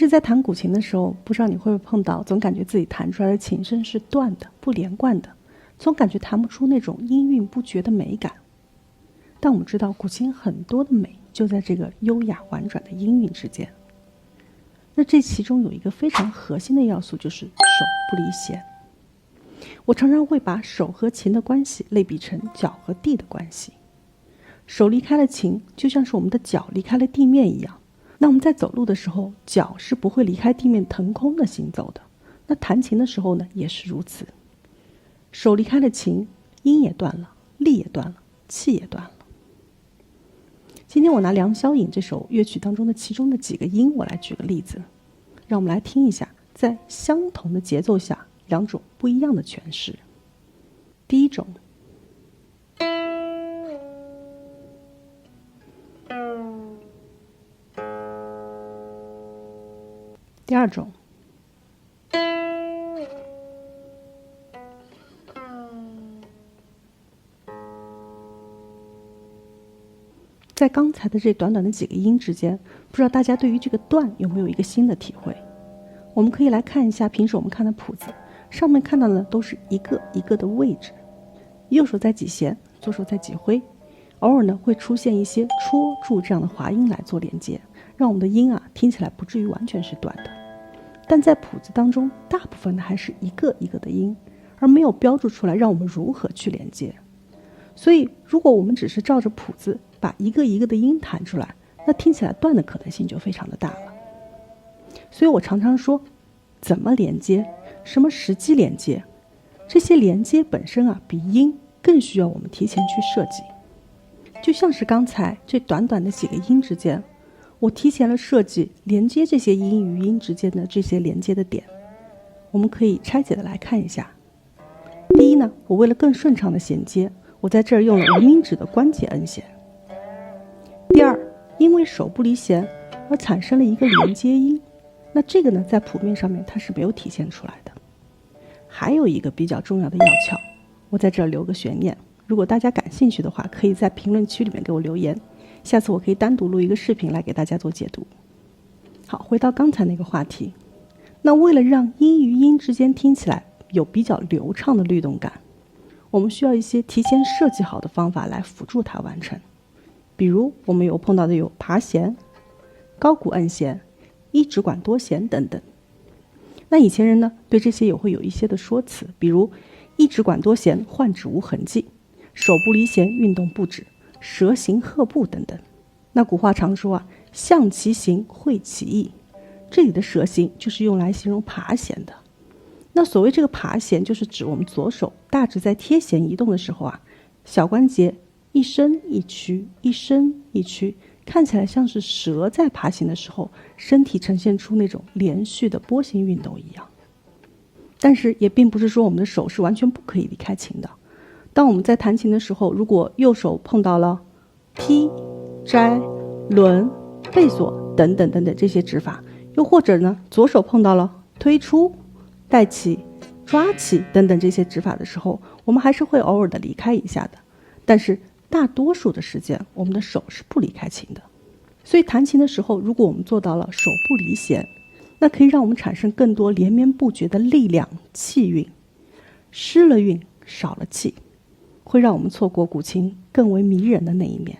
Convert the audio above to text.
时在弹古琴的时候，不知道你会不会碰到，总感觉自己弹出来的琴声是断的、不连贯的，总感觉弹不出那种音韵不绝的美感。但我们知道，古琴很多的美就在这个优雅婉转的音韵之间。那这其中有一个非常核心的要素，就是手不离弦。我常常会把手和琴的关系类比成脚和地的关系。手离开了琴，就像是我们的脚离开了地面一样。那我们在走路的时候，脚是不会离开地面腾空的行走的。那弹琴的时候呢，也是如此。手离开了琴，音也断了，力也断了，气也断了。今天我拿梁宵引这首乐曲当中的其中的几个音，我来举个例子，让我们来听一下，在相同的节奏下，两种不一样的诠释。第一种，第二种，在刚才的这短短的几个音之间，不知道大家对于这个断有没有一个新的体会？我们可以来看一下平时我们看的谱子，上面看到的都是一个一个的位置，右手在几弦，左手在几挥，偶尔呢会出现一些戳注这样的滑音来做连接，让我们的音听起来不至于完全是短的。但在谱子当中，大部分的还是一个一个的音，而没有标注出来让我们如何去连接。所以如果我们只是照着谱子把一个一个的音弹出来，那听起来断的可能性就非常的大了。所以我常常说，怎么连接，什么时机连接，这些连接本身比音更需要我们提前去设计。就像是刚才这短短的几个音之间，我提前了设计连接这些音与音之间的这些连接的点。我们可以拆解的来看一下。第一呢，我为了更顺畅的衔接，我在这儿用了无名指的关节摁弦。第二，因为手不离弦而产生了一个连接音，那这个呢，在谱面上面它是没有体现出来的。还有一个比较重要的要窍，我在这儿留个悬念，如果大家感兴趣的话，可以在评论区里面给我留言，下次我可以单独录一个视频来给大家做解读。好，回到刚才那个话题，那为了让音与音之间听起来有比较流畅的律动感，我们需要一些提前设计好的方法来辅助它完成。比如我们有碰到的有爬弦、高鼓摁弦、一指管多弦等等。那以前人呢，对这些也会有一些的说辞，比如一指管多弦，换指无痕迹，手不离弦，运动不止，蛇行鹤步等等。那古话常说象其形，会其意，这里的蛇形就是用来形容爬弦的。那所谓这个爬弦，就是指我们左手大指在贴弦移动的时候小关节一伸一屈，一伸一屈，看起来像是蛇在爬行的时候，身体呈现出那种连续的波形运动一样。但是也并不是说我们的手是完全不可以离开琴的。当我们在弹琴的时候，如果右手碰到了劈、摘、抡、背锁等等等等这些指法，又或者呢左手碰到了推出、带起、抓起等等这些指法的时候，我们还是会偶尔的离开一下的。但是大多数的时间，我们的手是不离开琴的。所以弹琴的时候，如果我们做到了手不离弦，那可以让我们产生更多连绵不绝的力量、气韵。失了韵，少了气，会让我们错过古琴更为迷人的那一面。